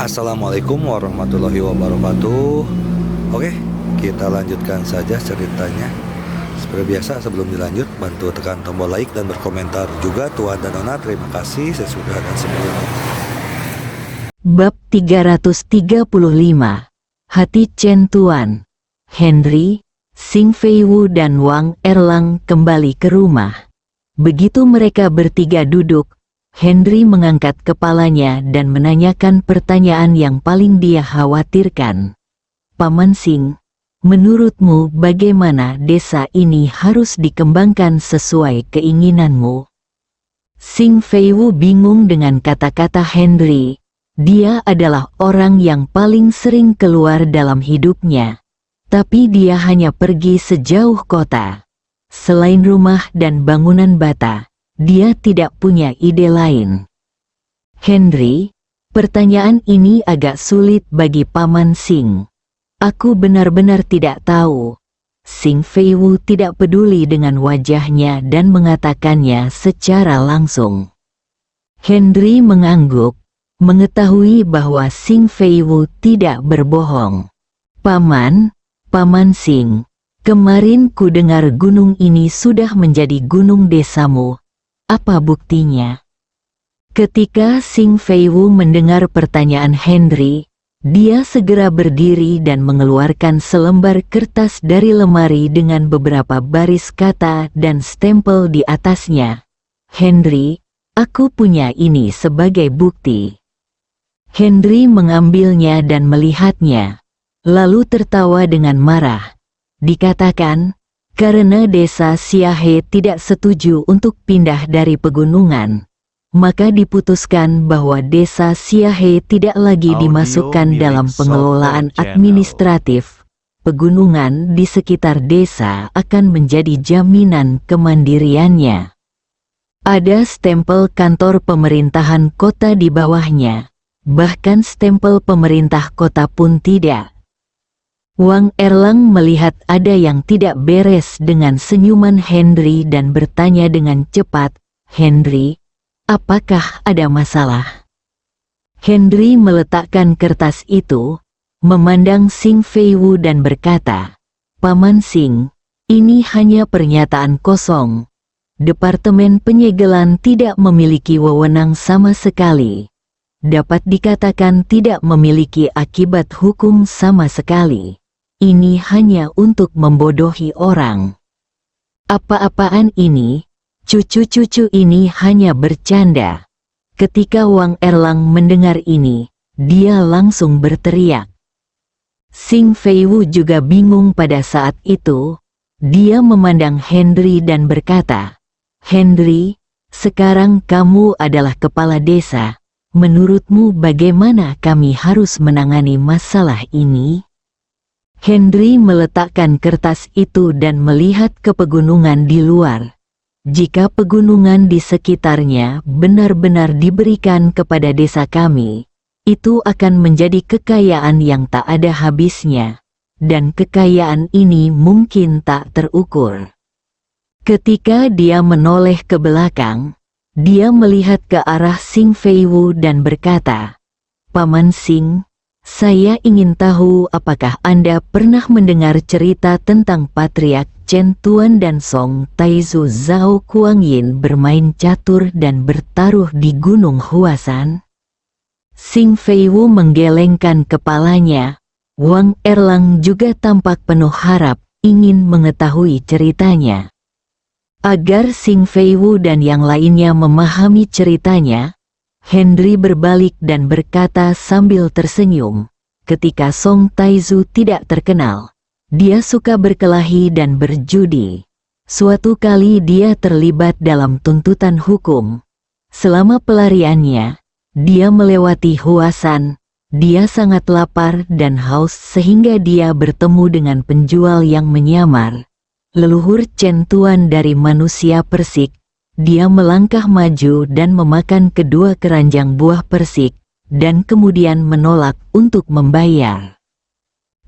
Assalamualaikum warahmatullahi wabarakatuh. Oke, kita lanjutkan saja ceritanya. Seperti biasa, sebelum dilanjut, bantu tekan tombol like dan berkomentar juga Tuan dan Nona. Terima kasih sesudah dan sebelumnya. Bab 335. Hati Chen Tuan. Henry, Xing Feiwu dan Wang Erlang kembali ke rumah. Begitu mereka bertiga duduk, Henry mengangkat kepalanya dan menanyakan pertanyaan yang paling dia khawatirkan. Paman Xing, menurutmu bagaimana desa ini harus dikembangkan sesuai keinginanmu? Xing Feiwu bingung dengan kata-kata Henry. Dia adalah orang yang paling sering keluar dalam hidupnya. Tapi dia hanya pergi sejauh kota. Selain rumah dan bangunan bata, dia tidak punya ide lain. Henry, pertanyaan ini agak sulit bagi Paman Xing. Aku benar-benar tidak tahu. Xing Feiwu tidak peduli dengan wajahnya dan mengatakannya secara langsung. Henry mengangguk, mengetahui bahwa Xing Feiwu tidak berbohong. Paman Xing, kemarin ku dengar gunung ini sudah menjadi gunung desamu. Apa buktinya? Ketika Xing Feiwu mendengar pertanyaan Henry, dia segera berdiri dan mengeluarkan selembar kertas dari lemari dengan beberapa baris kata dan stempel di atasnya. Henry, aku punya ini sebagai bukti. Henry mengambilnya dan melihatnya, lalu tertawa dengan marah. Dikatakan, karena desa Xiahe tidak setuju untuk pindah dari pegunungan, maka diputuskan bahwa desa Xiahe tidak lagi dimasukkan dalam pengelolaan administratif. Pegunungan di sekitar desa akan menjadi jaminan kemandiriannya. Ada stempel kantor pemerintahan kota di bawahnya, bahkan stempel pemerintah kota pun tidak. Wang Erlang melihat ada yang tidak beres dengan senyuman Henry dan bertanya dengan cepat, Henry, apakah ada masalah? Henry meletakkan kertas itu, memandang Xing Feiwu dan berkata, Paman Xing, ini hanya pernyataan kosong. Departemen penyegelan tidak memiliki wewenang sama sekali. Dapat dikatakan tidak memiliki akibat hukum sama sekali. Ini hanya untuk membodohi orang. Apa-apaan ini? Cucu-cucu ini hanya bercanda. Ketika Wang Erlang mendengar ini, dia langsung berteriak. Xing Feiwu juga bingung pada saat itu. Dia memandang Henry dan berkata, Henry, sekarang kamu adalah kepala desa. Menurutmu bagaimana kami harus menangani masalah ini? Henry meletakkan kertas itu dan melihat ke pegunungan di luar. Jika pegunungan di sekitarnya benar-benar diberikan kepada desa kami, itu akan menjadi kekayaan yang tak ada habisnya, dan kekayaan ini mungkin tak terukur. Ketika dia menoleh ke belakang, dia melihat ke arah Xing Feiwu dan berkata, Paman Xing, saya ingin tahu apakah Anda pernah mendengar cerita tentang Patriark Chen Tuan dan Song Taizu Zhao Kuangyin bermain catur dan bertaruh di Gunung Huasan? Xing Feiwu menggelengkan kepalanya. Wang Erlang juga tampak penuh harap, ingin mengetahui ceritanya. Agar Xing Feiwu dan yang lainnya memahami ceritanya, Henry berbalik dan berkata sambil tersenyum, ketika Song Taizu tidak terkenal, dia suka berkelahi dan berjudi. Suatu kali dia terlibat dalam tuntutan hukum. Selama pelariannya, dia melewati Huasan. Dia sangat lapar dan haus sehingga dia bertemu dengan penjual yang menyamar. Leluhur Chen Tuan dari manusia persik. Dia melangkah maju dan memakan kedua keranjang buah persik, dan kemudian menolak untuk membayar.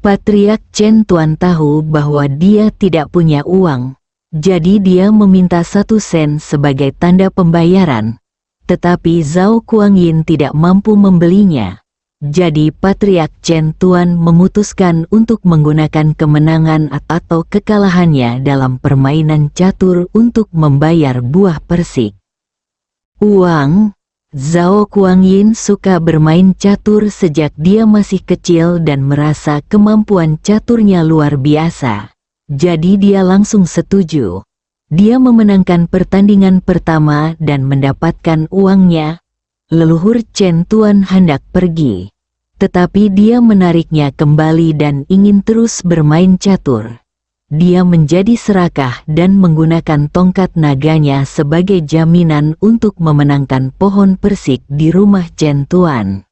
Patriark Chen Tuan tahu bahwa dia tidak punya uang, jadi dia meminta 1 sen sebagai tanda pembayaran. Tetapi Zhao Kuangyin tidak mampu membelinya. Jadi Patriark Chen Tuan memutuskan untuk menggunakan kemenangan atau kekalahannya dalam permainan catur untuk membayar buah persik. Uang. Zhao Kuangyin suka bermain catur sejak dia masih kecil dan merasa kemampuan caturnya luar biasa. Jadi dia langsung setuju. Dia memenangkan pertandingan pertama dan mendapatkan uangnya. Leluhur Chen Tuan hendak pergi. Tetapi dia menariknya kembali dan ingin terus bermain catur. Dia menjadi serakah dan menggunakan tongkat naganya sebagai jaminan untuk memenangkan pohon persik di rumah Chen Tuan.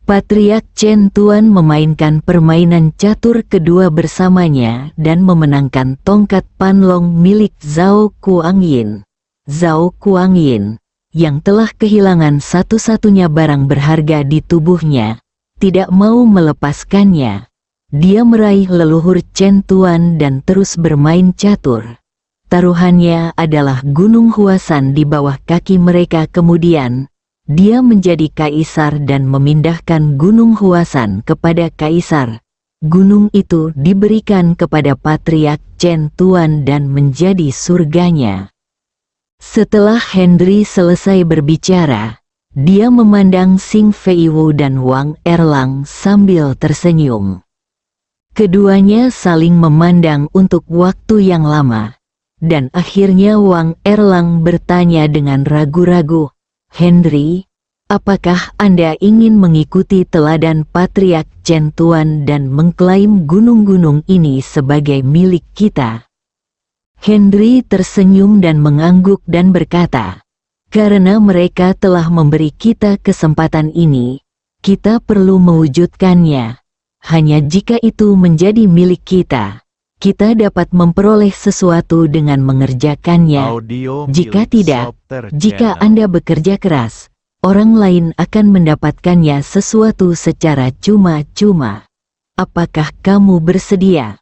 Patriark Chen Tuan memainkan permainan catur kedua bersamanya dan memenangkan tongkat panlong milik Zhao Kuangyin. Zhao Kuangyin, yang telah kehilangan satu-satunya barang berharga di tubuhnya, tidak mau melepaskannya. Dia meraih leluhur Chen Tuan dan terus bermain catur. Taruhannya adalah Gunung Huasan di bawah kaki mereka. Kemudian, dia menjadi kaisar dan memindahkan Gunung Huasan kepada kaisar. Gunung itu diberikan kepada Patriark Chen Tuan dan menjadi surganya. Setelah Henry selesai berbicara, dia memandang Xing Feiwu dan Wang Erlang sambil tersenyum. Keduanya saling memandang untuk waktu yang lama, dan akhirnya Wang Erlang bertanya dengan ragu-ragu, "Henry, apakah Anda ingin mengikuti teladan Patriark Chen Tuan dan mengklaim gunung-gunung ini sebagai milik kita?" Henry tersenyum dan mengangguk dan berkata, "Karena mereka telah memberi kita kesempatan ini, kita perlu mewujudkannya. Hanya jika itu menjadi milik kita, kita dapat memperoleh sesuatu dengan mengerjakannya. Jika tidak, jika Anda bekerja keras, orang lain akan mendapatkannya sesuatu secara cuma-cuma. Apakah kamu bersedia?"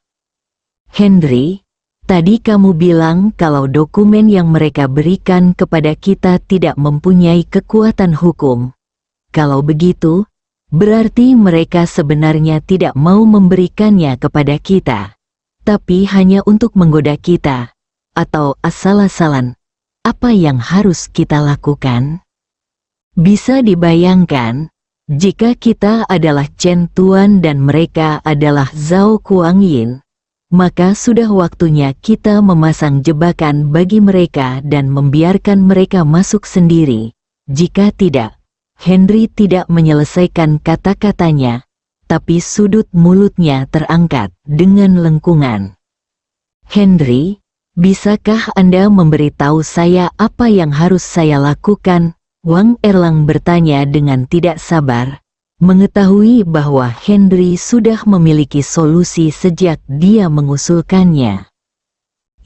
"Henry, tadi kamu bilang kalau dokumen yang mereka berikan kepada kita tidak mempunyai kekuatan hukum. Kalau begitu, berarti mereka sebenarnya tidak mau memberikannya kepada kita, tapi hanya untuk menggoda kita, atau asal-asalan. Apa yang harus kita lakukan?" Bisa dibayangkan, jika kita adalah Chen Tuan dan mereka adalah Zhao Kuangyin, maka sudah waktunya kita memasang jebakan bagi mereka dan membiarkan mereka masuk sendiri. Jika tidak, Henry tidak menyelesaikan kata-katanya, tapi sudut mulutnya terangkat dengan lengkungan. "Henry, bisakah Anda memberitahu saya apa yang harus saya lakukan?" Wang Erlang bertanya dengan tidak sabar, mengetahui bahwa Henry sudah memiliki solusi sejak dia mengusulkannya.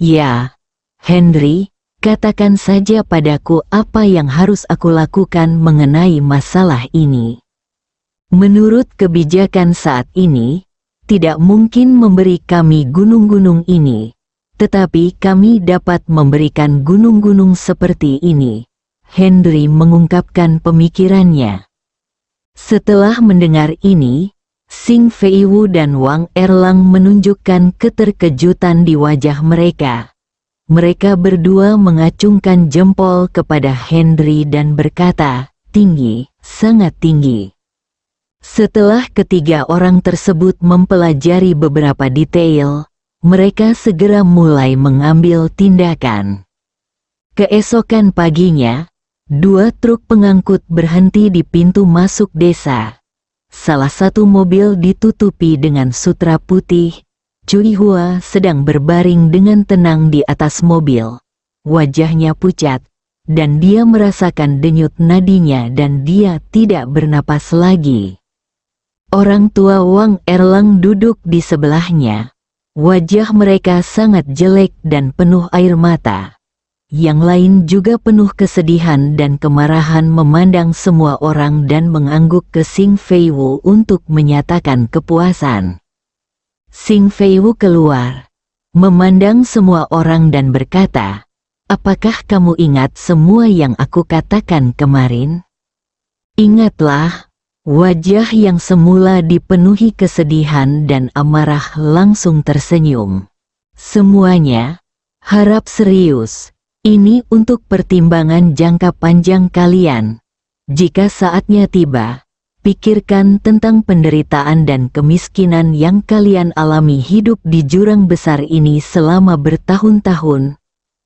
"Ya, Henry, katakan saja padaku apa yang harus aku lakukan mengenai masalah ini. Menurut kebijakan saat ini, tidak mungkin memberi kami gunung-gunung ini, tetapi kami dapat memberikan gunung-gunung seperti ini." Henry mengungkapkan pemikirannya. Setelah mendengar ini, Xing Feiwu dan Wang Erlang menunjukkan keterkejutan di wajah mereka. Mereka berdua mengacungkan jempol kepada Henry dan berkata, "Tinggi, sangat tinggi." Setelah ketiga orang tersebut mempelajari beberapa detail, mereka segera mulai mengambil tindakan. Keesokan paginya, 2 truk pengangkut berhenti di pintu masuk desa. Salah satu mobil ditutupi dengan sutra putih. Cui Hua sedang berbaring dengan tenang di atas mobil. Wajahnya pucat, dan dia merasakan denyut nadinya dan dia tidak bernapas lagi. Orang tua Wang Erlang duduk di sebelahnya. Wajah mereka sangat jelek dan penuh air mata. Yang lain juga penuh kesedihan dan kemarahan memandang semua orang dan mengangguk ke Xing Feiwu untuk menyatakan kepuasan. Xing Feiwu keluar, memandang semua orang dan berkata, "Apakah kamu ingat semua yang aku katakan kemarin? Ingatlah, Wajah yang semula dipenuhi kesedihan dan amarah langsung tersenyum. Semuanya, harap serius. Ini untuk pertimbangan jangka panjang kalian. Jika saatnya tiba, pikirkan tentang penderitaan dan kemiskinan yang kalian alami hidup di jurang besar ini selama bertahun-tahun.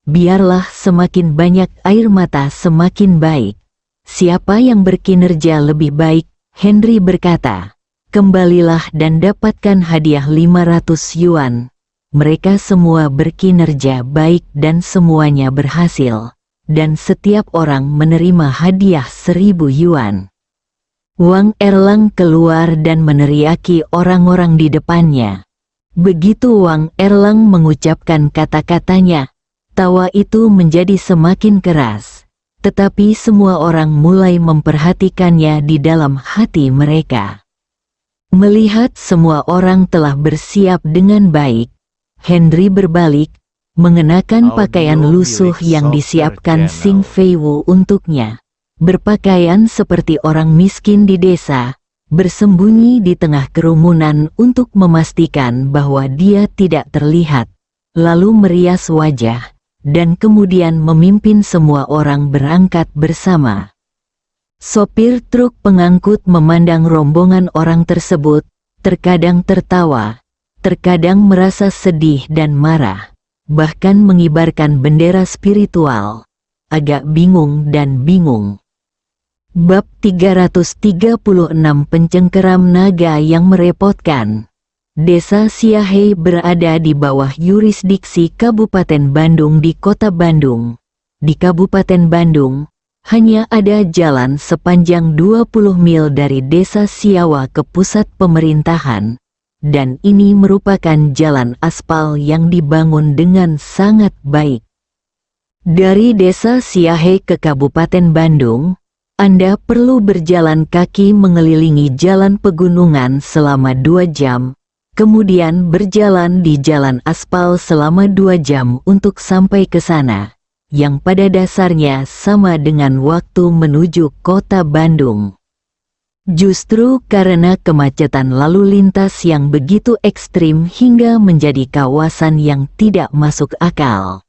Biarlah semakin banyak air mata semakin baik. Siapa yang berkinerja lebih baik, Henry berkata, kembalilah dan dapatkan hadiah 500 yuan. Mereka semua berkinerja baik dan semuanya berhasil. Dan setiap orang menerima hadiah 1000 yuan. Wang Erlang keluar dan meneriaki orang-orang di depannya. Begitu Wang Erlang mengucapkan kata-katanya, tawa itu menjadi semakin keras. Tetapi semua orang mulai memperhatikannya di dalam hati mereka. Melihat semua orang telah bersiap dengan baik, Henry berbalik, mengenakan pakaian lusuh yang disiapkan Xing Feiwu untuknya. Berpakaian seperti orang miskin di desa, bersembunyi di tengah kerumunan untuk memastikan bahwa dia tidak terlihat, lalu merias wajah, dan kemudian memimpin semua orang berangkat bersama. Sopir truk pengangkut memandang rombongan orang tersebut, terkadang tertawa, terkadang merasa sedih dan marah, bahkan mengibarkan bendera spiritual, agak bingung dan bingung. Bab 336 Pencengkeram Naga yang Merepotkan. Desa Siahei berada di bawah yurisdiksi Kabupaten Bandung di Kota Bandung. Di Kabupaten Bandung, hanya ada jalan sepanjang 20 mil dari Desa Siawa ke pusat pemerintahan, dan ini merupakan jalan aspal yang dibangun dengan sangat baik. Dari Desa Siahei ke Kabupaten Bandung, Anda perlu berjalan kaki mengelilingi jalan pegunungan selama 2 jam, kemudian berjalan di jalan aspal selama 2 jam untuk sampai ke sana, yang pada dasarnya sama dengan waktu menuju kota Bandung. Justru karena kemacetan lalu lintas yang begitu ekstrim hingga menjadi kawasan yang tidak masuk akal.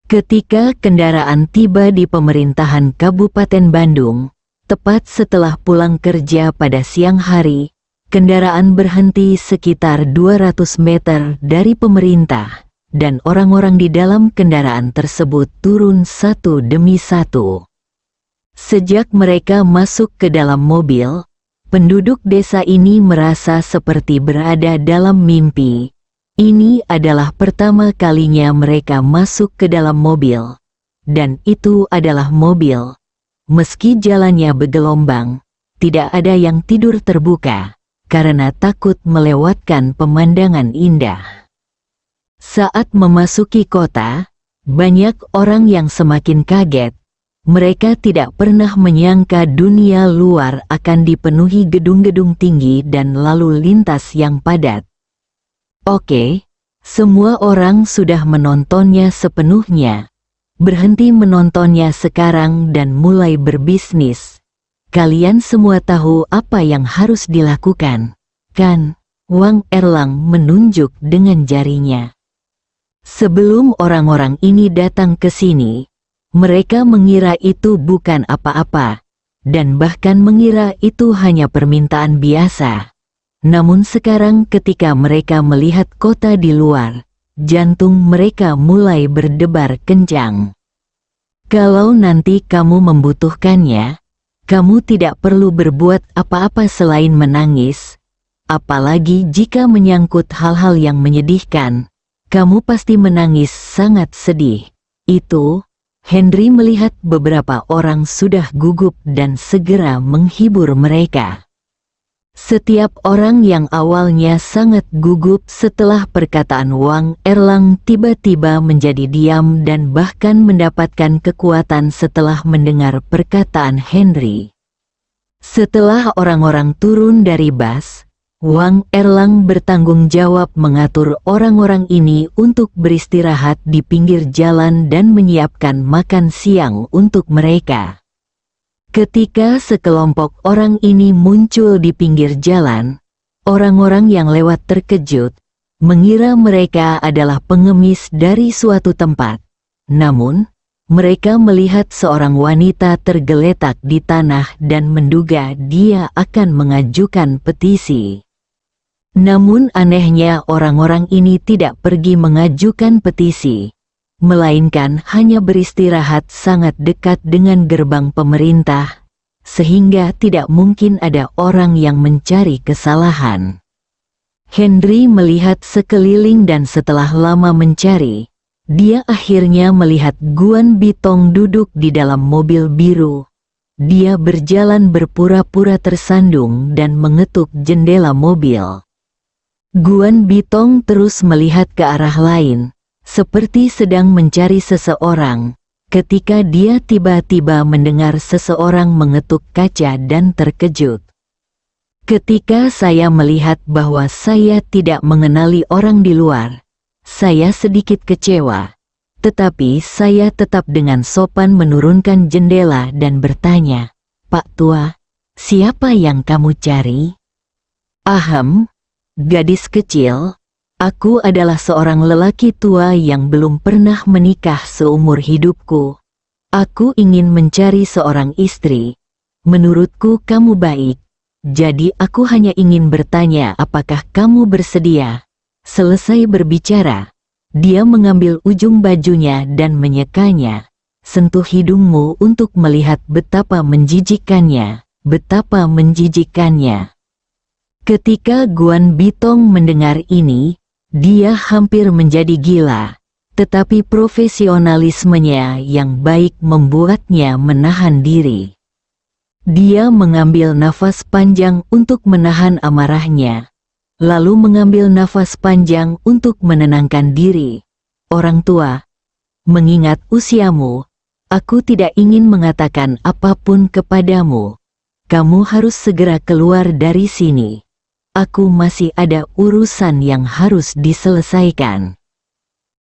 Ketika kendaraan tiba di pemerintahan Kabupaten Bandung, tepat setelah pulang kerja pada siang hari, kendaraan berhenti sekitar 200 meter dari pemerintah, dan orang-orang di dalam kendaraan tersebut turun satu demi satu. Sejak mereka masuk ke dalam mobil, penduduk desa ini merasa seperti berada dalam mimpi. Ini adalah pertama kalinya mereka masuk ke dalam mobil, dan itu adalah mobil. Meski jalannya bergelombang, tidak ada yang tidur terbuka, karena takut melewatkan pemandangan indah. Saat memasuki kota, banyak orang yang semakin kaget. Mereka tidak pernah menyangka dunia luar akan dipenuhi gedung-gedung tinggi dan lalu lintas yang padat. Oke, semua orang sudah menontonnya sepenuhnya. Berhenti menontonnya sekarang dan mulai berbisnis. Kalian semua tahu apa yang harus dilakukan, kan? Wang Erlang menunjuk dengan jarinya. Sebelum orang-orang ini datang ke sini, mereka mengira itu bukan apa-apa, dan bahkan mengira itu hanya permintaan biasa. Namun sekarang ketika mereka melihat kota di luar, jantung mereka mulai berdebar kencang. Kalau nanti kamu membutuhkannya, kamu tidak perlu berbuat apa-apa selain menangis. Apalagi jika menyangkut hal-hal yang menyedihkan, kamu pasti menangis sangat sedih. Itu, Henry melihat beberapa orang sudah gugup dan segera menghibur mereka. Setiap orang yang awalnya sangat gugup setelah perkataan Wang Erlang tiba-tiba menjadi diam dan bahkan mendapatkan kekuatan setelah mendengar perkataan Henry. Setelah orang-orang turun dari bus, Wang Erlang bertanggung jawab mengatur orang-orang ini untuk beristirahat di pinggir jalan dan menyiapkan makan siang untuk mereka. Ketika sekelompok orang ini muncul di pinggir jalan, orang-orang yang lewat terkejut, mengira mereka adalah pengemis dari suatu tempat. Namun, mereka melihat seorang wanita tergeletak di tanah dan menduga dia akan mengajukan petisi. Namun anehnya orang-orang ini tidak pergi mengajukan petisi, melainkan hanya beristirahat sangat dekat dengan gerbang pemerintah, sehingga tidak mungkin ada orang yang mencari kesalahan. Henry melihat sekeliling dan setelah lama mencari, dia akhirnya melihat Guan Bitong duduk di dalam mobil biru. Dia berjalan berpura-pura tersandung dan mengetuk jendela mobil. Guan Bitong terus melihat ke arah lain, seperti sedang mencari seseorang, ketika dia tiba-tiba mendengar seseorang mengetuk kaca dan terkejut. Ketika saya melihat bahwa saya tidak mengenali orang di luar, saya sedikit kecewa, tetapi saya tetap dengan sopan menurunkan jendela dan bertanya, "Pak Tua, siapa yang kamu cari?" "Ahem, gadis kecil. Aku adalah seorang lelaki tua yang belum pernah menikah seumur hidupku. Aku ingin mencari seorang istri. Menurutku kamu baik. Jadi aku hanya ingin bertanya apakah kamu bersedia." Selesai berbicara, dia mengambil ujung bajunya dan menyekanya. "Sentuh hidungmu untuk melihat betapa menjijikkannya, betapa menjijikkannya." Ketika Guan Bitong mendengar ini, dia hampir menjadi gila, tetapi profesionalismenya yang baik membuatnya menahan diri. Dia mengambil nafas panjang untuk menahan amarahnya, lalu mengambil nafas panjang untuk menenangkan diri. "Orang tua, mengingat usiamu, aku tidak ingin mengatakan apapun kepadamu. Kamu harus segera keluar dari sini. Aku masih ada urusan yang harus diselesaikan."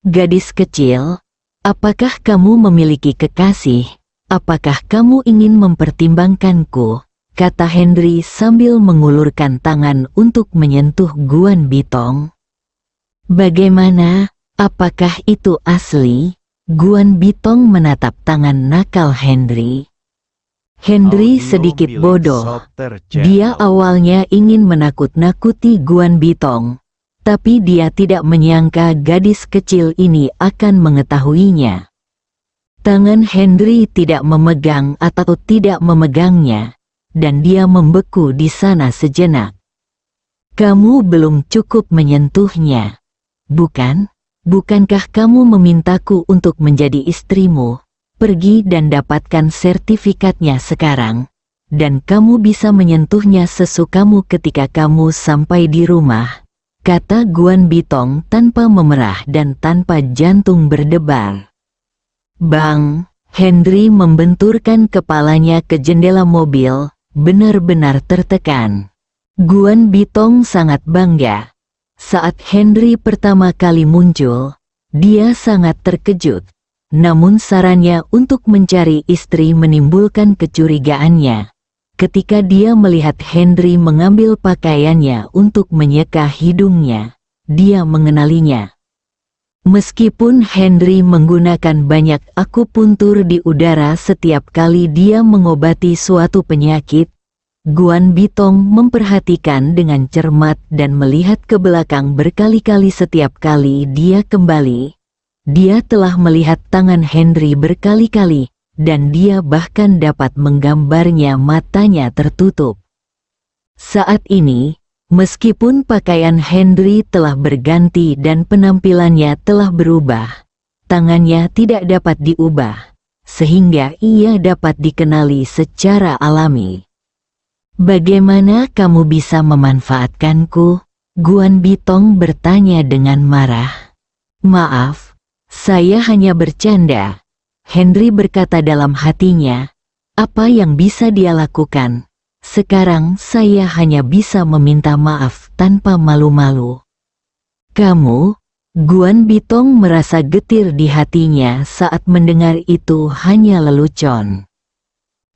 "Gadis kecil, apakah kamu memiliki kekasih? Apakah kamu ingin mempertimbangkanku?" kata Henry sambil mengulurkan tangan untuk menyentuh Guan Bitong. "Bagaimana? Apakah itu asli?" Guan Bitong menatap tangan nakal Henry. Henry sedikit bodoh. Dia awalnya ingin menakut-nakuti Guan Bitong, tapi dia tidak menyangka gadis kecil ini akan mengetahuinya. Tangan Henry tidak memegang atau tidak memegangnya, dan dia membeku di sana sejenak. "Kamu belum cukup menyentuhnya, bukan? Bukankah kamu memintaku untuk menjadi istrimu? Pergi dan dapatkan sertifikatnya sekarang, dan kamu bisa menyentuhnya sesukamu ketika kamu sampai di rumah," kata Guan Bitong tanpa memerah dan tanpa jantung berdebar. Bang! Henry membenturkan kepalanya ke jendela mobil, benar-benar tertekan. Guan Bitong sangat bangga. Saat Henry pertama kali muncul, dia sangat terkejut. Namun sarannya untuk mencari istri menimbulkan kecurigaannya. Ketika dia melihat Henry mengambil pakaiannya untuk menyeka hidungnya, dia mengenalinya. Meskipun Henry menggunakan banyak akupuntur di udara setiap kali dia mengobati suatu penyakit, Guan Bitong memperhatikan dengan cermat dan melihat ke belakang berkali-kali setiap kali dia kembali. Dia telah melihat tangan Henry berkali-kali, dan dia bahkan dapat menggambarnya matanya tertutup. Saat ini, meskipun pakaian Henry telah berganti dan penampilannya telah berubah, tangannya tidak dapat diubah, sehingga ia dapat dikenali secara alami. "Bagaimana kamu bisa memanfaatkanku?" Guan Bitong bertanya dengan marah. "Maaf, saya hanya bercanda," Henry berkata dalam hatinya. Apa yang bisa dia lakukan? Sekarang saya hanya bisa meminta maaf tanpa malu-malu. "Kamu?" Guan Bitong merasa getir di hatinya saat mendengar itu hanya lelucon.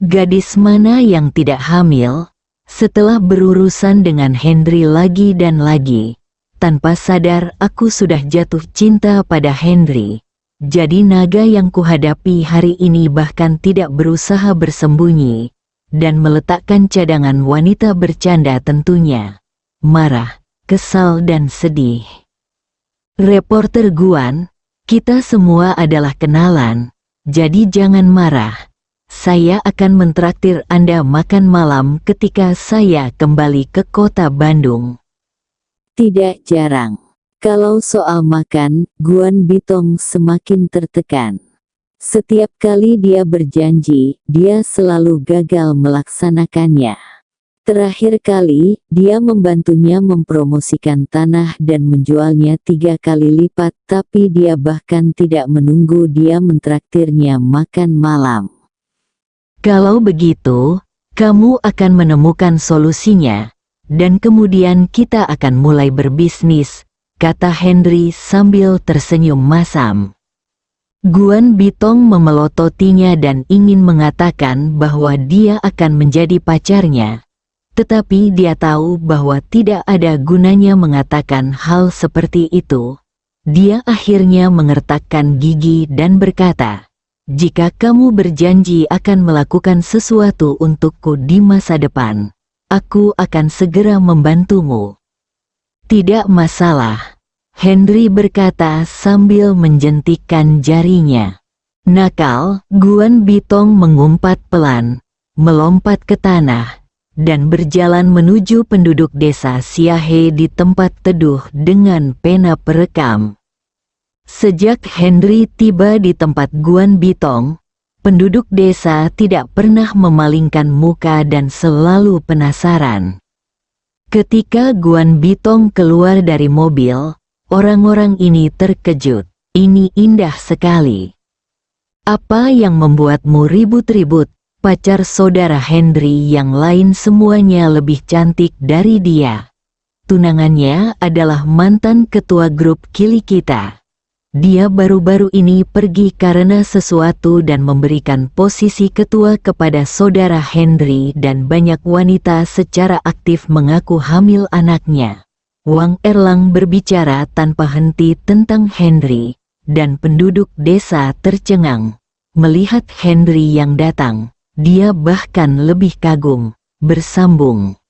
Gadis mana yang tidak hamil? Setelah berurusan dengan Henry lagi dan lagi, tanpa sadar aku sudah jatuh cinta pada Henry. Jadi naga yang kuhadapi hari ini bahkan tidak berusaha bersembunyi, dan meletakkan cadangan wanita bercanda tentunya. Marah, kesal dan sedih. Reporter Guan, kita semua adalah kenalan, jadi jangan marah. Saya akan mentraktir Anda makan malam ketika saya kembali ke kota Bandung. Tidak jarang. Kalau soal makan, Guan Bitong semakin tertekan. Setiap kali dia berjanji, dia selalu gagal melaksanakannya. Terakhir kali, dia membantunya mempromosikan tanah dan menjualnya 3 kali lipat, tapi dia bahkan tidak menunggu dia mentraktirnya makan malam. Kalau begitu, kamu akan menemukan solusinya, dan kemudian kita akan mulai berbisnis, kata Henry sambil tersenyum masam. Guan Bitong memelototinya dan ingin mengatakan bahwa dia akan menjadi pacarnya. Tetapi dia tahu bahwa tidak ada gunanya mengatakan hal seperti itu. Dia akhirnya mengertakkan gigi dan berkata, "Jika kamu berjanji akan melakukan sesuatu untukku di masa depan, aku akan segera membantumu." "Tidak masalah," Henry berkata sambil menjentikkan jarinya. Nakal, Guan Bitong mengumpat pelan, melompat ke tanah, dan berjalan menuju penduduk desa Siahe di tempat teduh dengan pena perekam. Sejak Henry tiba di tempat Guan Bitong, penduduk desa tidak pernah memalingkan muka dan selalu penasaran. Ketika Guan Bitong keluar dari mobil, orang-orang ini terkejut. "Ini indah sekali. Apa yang membuatmu ribut-ribut?" Pacar saudara Henry yang lain semuanya lebih cantik dari dia. Tunangannya adalah mantan ketua grup Kili kita. Dia baru-baru ini pergi karena sesuatu dan memberikan posisi ketua kepada saudara Henry, dan banyak wanita secara aktif mengaku hamil anaknya. Wang Erlang berbicara tanpa henti tentang Henry, dan penduduk desa tercengang. Melihat Henry yang datang, dia bahkan lebih kagum. Bersambung.